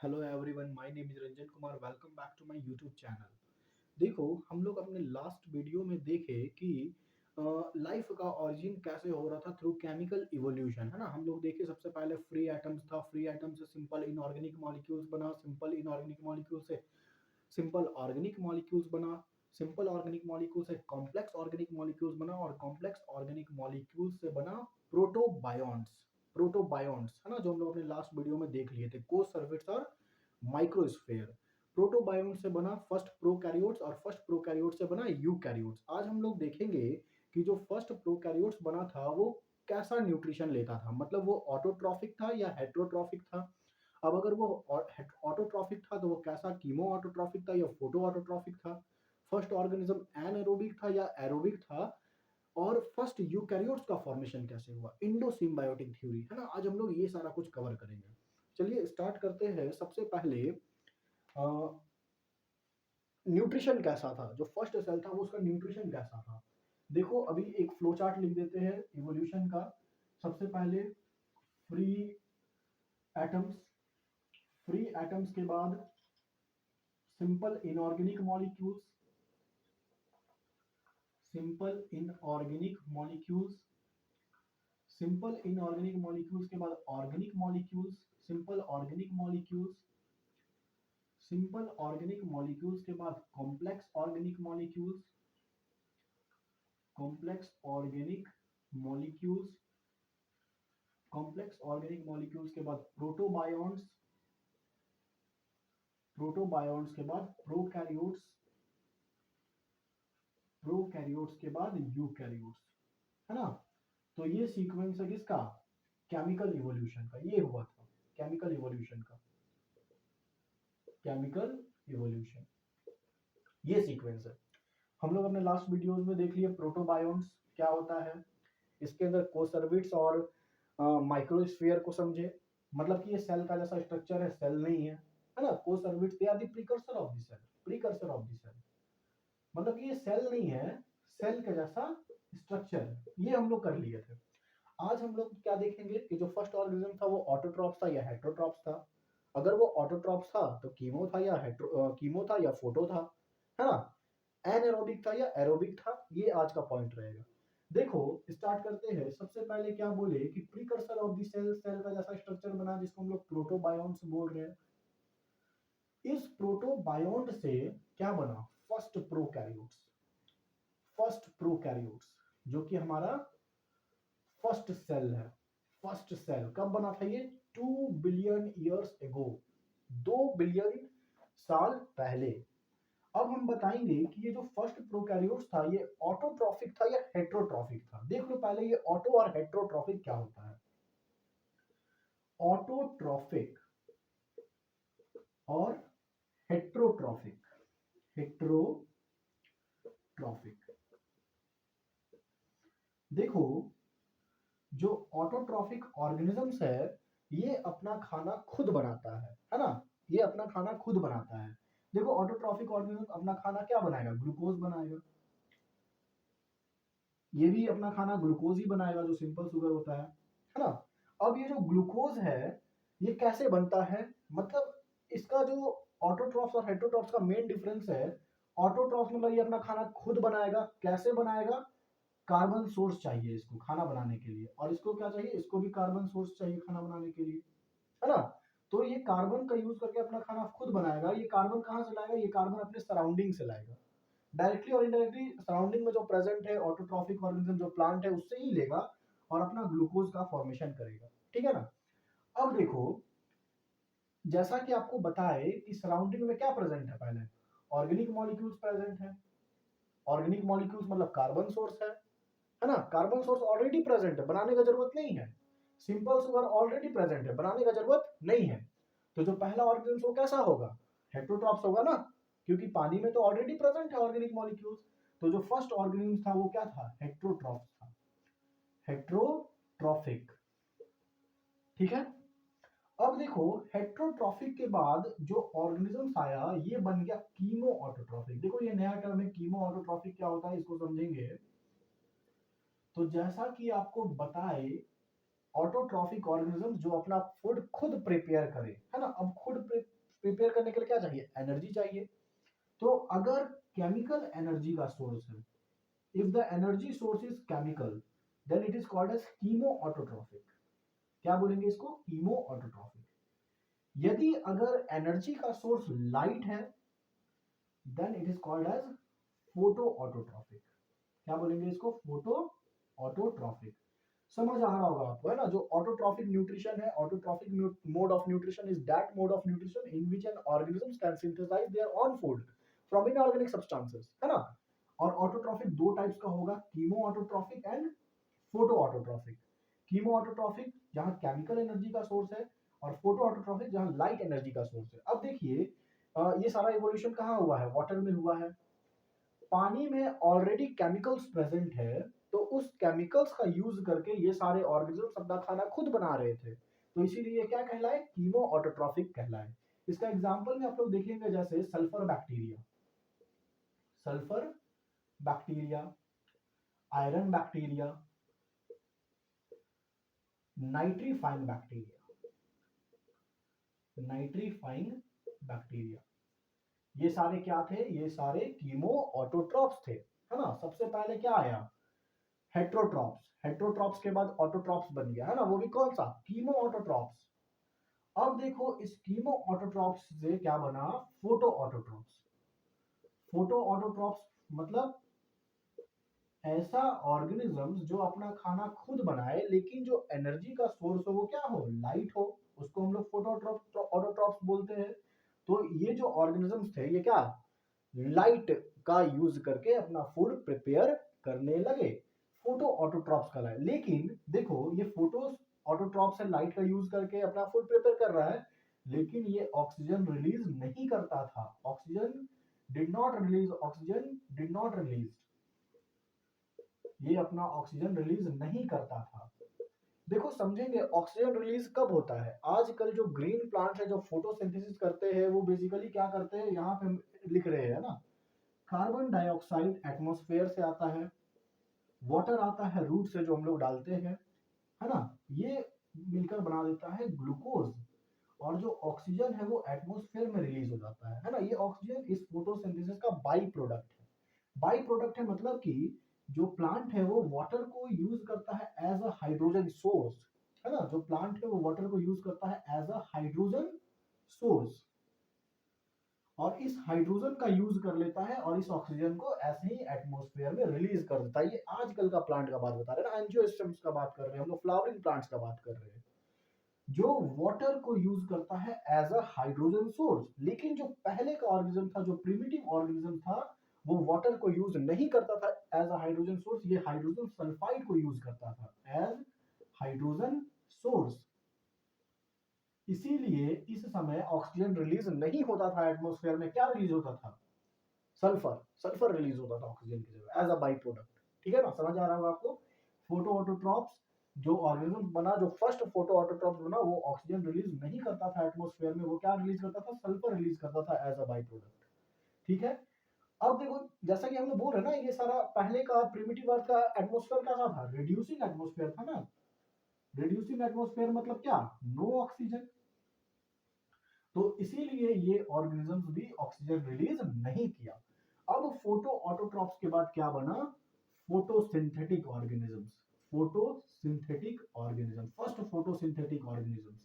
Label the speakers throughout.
Speaker 1: Hello everyone, my name is Ranjan Kumar. Welcome back to my YouTube channel. देखो, हम लोग अपने लास्ट वीडियो में देखे कि लाइफ का ओरिजिन कैसे हो रहा था थ्रू केमिकल इवोल्यूशन, है ना। हम लोग देखे सबसे पहले फ्री एटम्स था। फ्री एटम से सिंपल इनऑर्गेनिक मॉलिक्यूल्स बना। सिंपल इनऑर्गेनिक मॉलिक्यूल से सिंपल ऑर्गेनिक मॉलिक्यूल्स बना। सिंपल ऑर्गेनिक मॉलिक्यूल से कॉम्प्लेक्स ऑर्गेनिक मॉलिक्यूल्स बना और कॉम्प्लेक्स ऑर्गेनिक मॉलिक्यूल्स से बना प्रोटोबायोन्ट्स। प्रोटोबायोन्ट्स, है ना, जो हम लोग अपने लास्ट वीडियो में देख लिए थे, कोसर्विट्स और माइक्रोस्फेयर। प्रोटोबायोन्ट से बना फर्स्ट प्रोकैरियोट्स और फर्स्ट प्रोकैरियोट से बना यूकैरियोट्स। आज हम लोग देखेंगे कि जो फर्स्ट प्रोकैरियोट्स बना था वो कैसा न्यूट्रिशन लेता था, मतलब वो ऑटोट्रॉफिक था या हेट्रोट्रॉफिक था। अब अगर वो ऑटोट्रॉफिक था तो वो कैसा, कीमो ऑटोट्रॉफिक था या फोटो ऑटोट्रॉफिक था। फर्स्ट ऑर्गेनिज्म एनारोबिक था या एरोबिक था। और फर्स्ट यूकैरियोट्स का फॉर्मेशन कैसे हुआ, इंडो सिम्बायोटिक थ्योरी, है ना। आज हम लोग ये सारा कुछ कवर करेंगे। चलिए स्टार्ट करते हैं। सबसे पहले न्यूट्रिशन कैसा था, जो फर्स्ट सेल था वो उसका न्यूट्रिशन कैसा था। देखो, अभी एक फ्लो चार्ट लिख देते हैं इवोल्यूशन का। सबसे पहले फ्री एटम्स। फ्री एटम्स के बाद simple inorganic molecules. Simple inorganic molecules. Simple inorganic molecules के बाद organic molecules. Simple organic molecules. Simple organic molecules के बाद complex organic molecules. Complex organic molecules. Complex organic molecules के बाद प्रोटोबायोन्ट्स। प्रोटोबायोन्ट्स के बाद प्रोकैरियोट्स। प्रोकैरियोट्स के बाद यूकैरियोट्स, है ना। तो ये सीक्वेंस है किसका, केमिकल इवोल्यूशन का। ये हुआ था केमिकल इवोल्यूशन का। केमिकल इवोल्यूशन, ये सीक्वेंस है। हम लोग अपने लास्ट वीडियोस में देख लिए प्रोटोबायोन्ट्स क्या होता है। इसके अंदर कोसर्विट्स और माइक्रोस्फीयर को समझे। मतलब कि ये सेल का जैसा स्ट्रक्चर है, सेल नहीं है ना। Coacervates they are the precursor of the cell. Precursor of the cell मतलब कि ये सेल नहीं है, सेल का जैसा स्ट्रक्चर है। ये हम लोग कर लिए थे। आज हम लोग क्या देखेंगे कि जो फर्स्ट ऑर्गेनिज्म था वो ऑटोट्रॉप्स था या हेट्रोट्रॉप्स था। अगर वो ऑटोट्रॉप्स था तो कीमो था या कीमो था या फोटो था, है ना। एनएरोबिक था या एरोबिक था, ये आज का पॉइंट रहेगा। देखो, स्टार्ट करते हैं। सबसे पहले क्या बोले कि precursor of the cell, cell का जैसा स्ट्रक्चर बना जिसको हम लोग प्रोटोबायोन्ट्स बोल रहे हैं। इस प्रोटोबायोन्ट से क्या बना, फर्स्ट प्रोकैरियोट्स। फर्स्ट प्रोकैरियोट्स जो कि हमारा फर्स्ट सेल है। फर्स्ट सेल कब बना था ये, 2 बिलियन ईयर्स एगो, 2 बिलियन साल पहले। अब हम बताएंगे कि ये जो फर्स्ट प्रोकैरियोट्स था ये ऑटोट्रॉफिक था या हेट्रोट्रॉफिक था। देख लो पहले ये ऑटो और हेट्रोट्रॉफिक क्या होता है। ऑटोट्रॉफिक और हेट्रोट्रॉफिक। हेट्रोट्रॉफिक, देखो, जो ऑटोट्रॉफिक ऑर्गेनिजम्स है ये अपना खाना खुद बनाता है ना। ये अपना खाना खुद बनाता है। देखो, ऑटोट्रॉफिक ऑर्गेनिज्म अपना खाना क्या बनाएगा, ग्लूकोज बनाएगा। ये भी अपना खाना ग्लूकोज ही बनाएगा, जो सिंपल शुगर होता है ना। अब ये जो ग्लूकोज है ये कैसे बनता है, मतलब इसका जो ऑटोट्रॉफ्स और हेटेरोट्रॉफ्स का मेन डिफरेंस है। ऑटोट्रॉफ्स मतलब ये अपना खाना खुद बनाएगा। कैसे बनाएगा, कार्बन सोर्स चाहिए इसको खाना बनाने के लिए, और इसको क्या चाहिए, इसको भी कार्बन सोर्स चाहिए खाना बनाने के लिए, है ना। तो ये कार्बन का यूज करके अपना खाना खुद बनाएगा। ये कार्बन कहाँ से लाएगा, ये कार्बन अपने सराउंडिंग से लाएगा। डायरेक्टली और इनडायरेक्टली सराउंडिंग में जो प्रेजेंट है ऑटोट्रॉफिक ऑर्गेनिज्म जो प्लांट है उससे ही लेगा और अपना ग्लूकोज का फॉर्मेशन करेगा, ठीक है ना। अब देखो, जैसा कि आपको बताए कि सराउंडिंग में क्या प्रेजेंट है, पहले ऑर्गेनिक मॉलिक्यूल्स प्रेजेंट है। ऑर्गेनिक मॉलिक्यूल्स मतलब कार्बन सोर्स है ना। कार्बन सोर्स ऑलरेडी प्रेजेंट है, बनाने का जरूरत नहीं है। सिंपल शुगर ऑलरेडी प्रेजेंट है, बनाने का जरूरत नहीं है। तो जो पहला ऑर्गेनिज्म वो कैसा होगा, हेट्रोट्रॉप्स होगा ना, क्योंकि पानी में तो ऑलरेडी प्रेजेंट है ऑर्गेनिक मॉलिक्यूल्स। तो जो फर्स्ट ऑर्गेनिज्म था वो क्या था, हेट्रोट्रॉप्स था, हेट्रोट्रॉफिक, ठीक है। अब देखो, हेट्रोट्रॉफिक के बाद जो ऑर्गेनिज्म आया ये बन गया कीमो ऑटोट्रॉफिक। देखो ये नया टर्म है, कीमो ऑटोट्रॉफिक क्या होता है इसको समझेंगे। तो जैसा कि आपको बताए, ऑटोट्रॉफिक ऑर्गेनिज्म जो अपना फूड खुद प्रिपेयर करे, है ना। अब खुद प्रिपेयर करने के लिए क्या चाहिए, एनर्जी चाहिए। तो अगर केमिकल एनर्जी का सोर्स है, if the energy source is chemical, then it is called as chemo autotrophic. क्या बोलेंगे इसको, कीमो ऑटोट्रॉफिक। यदि अगर एनर्जी का सोर्स लाइट है, then it is called as photo autotrophic. क्या बोलेंगे इसको, फोटो ऑटोट्रॉफिक। समझ आ रहा होगा आपको, है ना। जो ऑटोट्रॉफिक न्यूट्रिशन है, autotrophic mode of nutrition is that mode of nutrition in which an organism can synthesize their own food from inorganic substances, है ना। और ऑटोट्रॉफिक दो टाइप्स का होगा, chemo autotrophic and photo autotrophic. Chemo autotrophic जहां chemical energy का source है, और फोटो ऑटोट्रॉफिक जहां लाइट एनर्जी का सोर्स है। अब देखिए ये सारा इवोल्यूशन कहाँ हुआ है, वाटर में हुआ है। पानी में ऑलरेडी केमिकल्स प्रेजेंट है, तो उस केमिकल्स का यूज करके ये सारे ऑर्गेनिजम्स अपना खाना खुद बना रहे थे, तो इसीलिए क्या कहलाए, कीमो ऑटोट्रॉफिक कहलाए। इसका एग्जांपल में आप लोग देखेंगे, जैसे sulphur bacteria, sulphur bacteria, iron bacteria, nitrifying bacteria, nitrifying bacteria, ये सारे क्या थे, ये सारे कीमो ऑटोट्रॉप्स थे, है ना। सबसे पहले क्या आया, हेट्रोट्रॉप्स, हेट्रोट्रॉप्स के बाद ऑटोट्रॉप्स बन गया, है ना। वो भी कौन सा, कीमो ऑटोट्रॉप्स। अब देखो इस कीमो ऑटोट्रॉप्स से क्या बना, फोटो ऑटोट्रॉप्स। फोटो ऑटोट्रॉप्स मतलब ऐसा ऑर्गेनिज्म जो अपना खाना खुद बनाए, लेकिन जो एनर्जी का सोर्स हो वो क्या हो, लाइट हो, उसको हम लोग फोटो ऑटोट्रॉप्स बोलते हैं। तो ये जो ऑर्गेनिजम्स थे, ये क्या, लाइट का यूज करके अपना फूड प्रिपेयर करने लगे, फोटो ऑटोट्रॉप्स कहलाए। लेकिन देखो ये फोटो ऑटोट्रॉप्स है, लाइट का यूज करके अपना फूड प्रिपेयर कर रहा है, लेकिन ये ऑक्सीजन रिलीज नहीं करता था, oxygen did not release, oxygen did not release, ये अपना ऑक्सीजन रिलीज नहीं करता था। देखो समझेंगे ऑक्सीजन रिलीज कब होता है, आजकल जो ग्रीन प्लांट्स है जो फोटोसिंथेसिस करते हैं, वो बेसिकली क्या करते हैं, यहाँ पे हम लिख रहे हैं ना, कार्बन डाइऑक्साइड एटमॉस्फेयर से आता है, वाटर आता है रूट से जो हम लोग डालते हैं, है ना, ये मिलकर बना देता है ग्लूकोज, और जो ऑक्सीजन है वो एटमॉस्फेयर में रिलीज हो जाता है ना। ये ऑक्सीजन इस फोटोसिंथेसिस का बाई प्रोडक्ट है। बाई प्रोडक्ट है मतलब कि जो प्लांट है वो वाटर को यूज करता है एज अ हाइड्रोजन सोर्स, है ना। जो प्लांट है वो वाटर को यूज करता है एज अ हाइड्रोजन सोर्स, और इस हाइड्रोजन का यूज कर लेता है, और इस ऑक्सीजन को ऐसे ही एटमॉस्फेयर में रिलीज कर देता है। ये आजकल का प्लांट का बात बता रहे हैं ना, एंजियोस्पर्म्स का बात कर रहे हैं हम लोग, फ्लावरिंग प्लांट्स का बात कर रहे हैं, जो वाटर को यूज करता है एज अ हाइड्रोजन सोर्स। लेकिन जो पहले का ऑर्गेनिज्म था, जो प्रिमिटिव ऑर्गेनिज्म था, वो वाटर को यूज नहीं करता था एज अ हाइड्रोजन सोर्स, ये हाइड्रोजन सल्फाइड को यूज करता था एज हाइड्रोजन सोर्स। इसीलिए इस समय ऑक्सीजन रिलीज नहीं होता था एटमॉस्फेयर में, क्या रिलीज होता था, सल्फर, सल्फर रिलीज होता था ऑक्सीजन की जगह एज अ बाई प्रोडक्ट। ठीक है ना, समझ आ रहा होगा आपको। फोटो ऑटोट्रॉप्स जो ऑर्गेनिज्म बना, जो फर्स्ट फोटो ऑटोट्रॉप्स बना, वो ऑक्सीजन रिलीज नहीं करता था एटमॉस्फेयर में, वो क्या रिलीज करता था, सल्फर रिलीज करता था एज अ बाई प्रोडक्ट। ठीक है। अब देखो जैसा कि हम लोग बोल रहे हैं ना, ये सारा पहले का प्रिमिटिव अर्थ का एटमॉस्फेयर कैसा था, रिड्यूसिंग एटमॉस्फेयर था ना। रिड्यूसिंग एटमॉस्फेयर मतलब क्या, नो ऑक्सीजन। तो इसीलिए ये ऑर्गेनिजम्स भी ऑक्सीजन रिलीज नहीं किया। अब फोटो ऑटोट्रॉप्स के बाद क्या बना, photosynthetic organisms, photosynthetic organism, first photosynthetic organisms,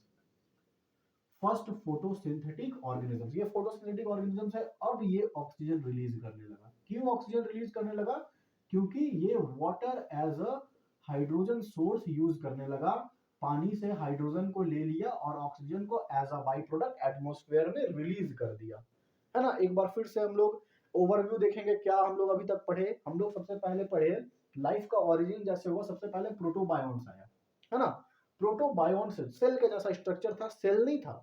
Speaker 1: first photosynthetic organisms, ये फोटोसिंथेटिक ऑर्गेनिजम्स है। अब ये ऑक्सीजन रिलीज करने लगा, क्यों ऑक्सीजन रिलीज करने लगा, क्योंकि ये water as a hydrogen source use करने लगा, पानी से हाइड्रोजन को ले लिया और ऑक्सीजन को as a byproduct atmosphere में रिलीज कर दिया, है ना। एक बार फिर से हम लोग ओवरव्यू देखेंगे, क्या हम लोग अभी तक पढ़े, हम लोग सबसे पहले पढ़े लाइफ का ओरिजिन जैसे हुआ, सबसे पहले प्रोटोबायोन्स आया, है ना। प्रोटोबायोन्स सेल के जैसा स्ट्रक्चर था, सेल नहीं था।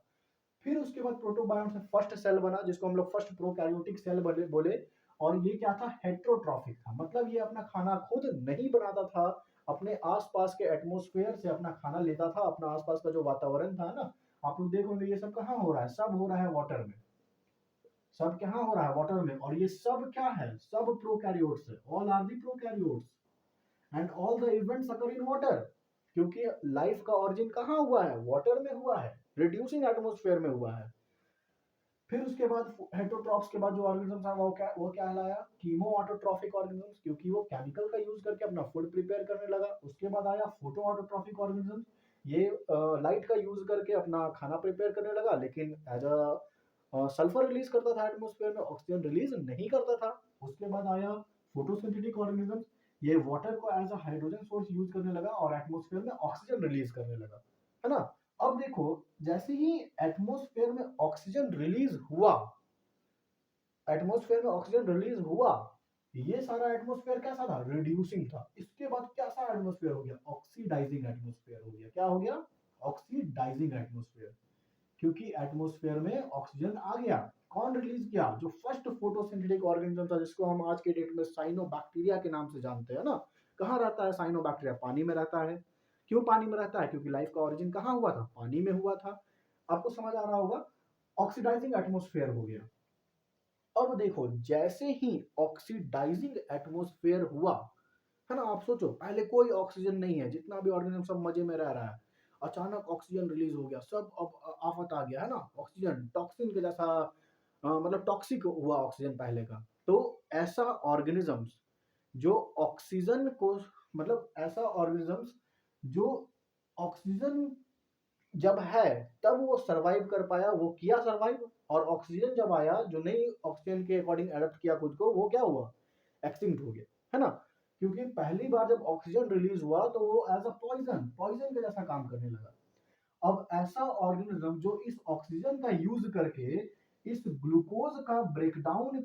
Speaker 1: फिर उसके बाद प्रोटोबायोन्ट से फर्स्ट सेल बना, जिसको हम लोग फर्स्ट प्रोकैरियोटिक सेल बोले, और ये क्या था, हेट्रोट्रॉफिक था, मतलब ये अपना खाना खुद नहीं बनाता था, अपने आसपास के एटमॉस्फेयर से अपना खाना लेता था, अपना आसपास का जो वातावरण था ना, आप लोग देखोगे ये सब कहाँ हो रहा है, सब हो रहा है वाटर में, सब कहाँ हो रहा है, वाटर में। और ये सब क्या है, सब प्रोकैरियोट्स है, all are the prokaryotes, and all the events occur in water. क्योंकि लाइफ का ओरिजिन कहाँ हुआ है, वाटर में हुआ है, रिड्यूसिंग एटमॉस्फेयर में हुआ है। फिर उसके बाद हेटरोट्रॉफ्स के बाद जो ऑर्गेनिजम्स है वो क्या कहलाया, कीमो ऑटोट्रॉफिक ऑर्गेनिजम्स, क्योंकि वो केमिकल का यूज करके अपना फूड प्रिपेयर करने लगा। उसके बाद आया फोटो ऑटोट्रॉफिक ऑर्गेनिजम्स, ये लाइट का यूज करके अपना खाना प्रिपेयर करने लगा, लेकिन एज अ सल्फर रिलीज करता था एटमॉस्फेयर में, ऑक्सीजन रिलीज नहीं करता था। उसके बाद आया फोटोसिंथेटिक ऑर्गेनिजम्स, ये वाटर को as a hydrogen source use करने लगा और एटमॉस्फेयर में ऑक्सीजन रिलीज करने लगा, है ना। अब देखो, जैसे ही एटमॉस्फेयर में ऑक्सीजन रिलीज हुआ, एटमॉस्फेयर में ऑक्सीजन रिलीज हुआ, ये सारा एटमॉस्फेयर कैसा था, रिड्यूसिंग था। इसके बाद कैसा एटमॉस्फेयर हो गया, ऑक्सीडाइजिंग एटमॉस्फेयर हो गया। क्या हो गया, ऑक्सीडाइजिंग एटमॉस्फेयर, क्योंकि एटमॉस्फेयर में ऑक्सीजन आ गया। कौन रिलीज किया, जो फर्स्ट फोटोसिंथेटिक ऑर्गेनिज्म था, जिसको हम आज के डेट में साइनोबैक्टीरिया के नाम से जानते हैं ना। कहाँ रहता है साइनोबैक्टीरिया, पानी में रहता है। क्यों पानी में रहता है, क्योंकि लाइफ का ओरिजिन कहाँ हुआ था, पानी में हुआ था। आपको समझ आ रहा होगा, ऑक्सीडाइजिंग एटमॉस्फेयर हो गया। अब देखो, जैसे ही ऑक्सीडाइजिंग एटमॉस्फेयर हुआ, है ना, आप सोचो पहले कोई ऑक्सीजन नहीं है, जितना भी ऑर्गेनिज्म सब मजे में रह रहा है, अचानक ऑक्सीजन रिलीज हो गया, सब अब आफत आ गया, है ना। ऑक्सीजन टॉक्सिन के जैसा, मतलब टॉक्सिक हुआ ऑक्सीजन पहले का। तो ऐसा ऑर्गेनिजम्स जो ऑक्सीजन को, मतलब ऐसा ऑर्गेनिजम्स जो ऑक्सीजन जब है तब वो सरवाइव कर पाया, वो किया सरवाइव। और ऑक्सीजन जब आया, जो नई ऑक्सीजन के अकॉर्डिंग एडप्ट किया खुद को, वो क्या हुआ, एक्सटिंक्ट हो गया, है ना। क्योंकि पहली बार जब ऑक्सीजन रिलीज हुआ तो वो एज अ पॉइजन, पॉइजन के जैसा काम करने लगा। अब ऐसा ऑर्गेनिज्म जो इस ऑक्सीजन का यूज करके इस ग्लूकोज का ब्रेकडाउन